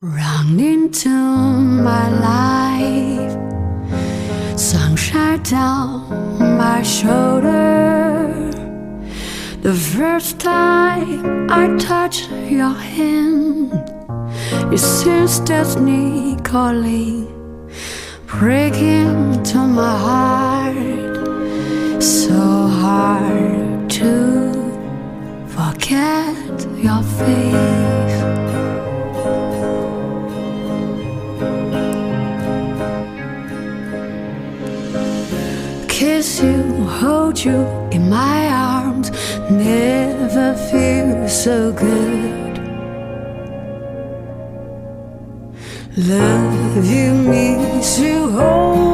Run into my life, sunshine down my shoulder. The first time I touch your hand, it seems destiny calling, breaking to my heart. So hard to forget your face. Kiss you, hold you in my arms, never feel so good. Love you, miss you, hold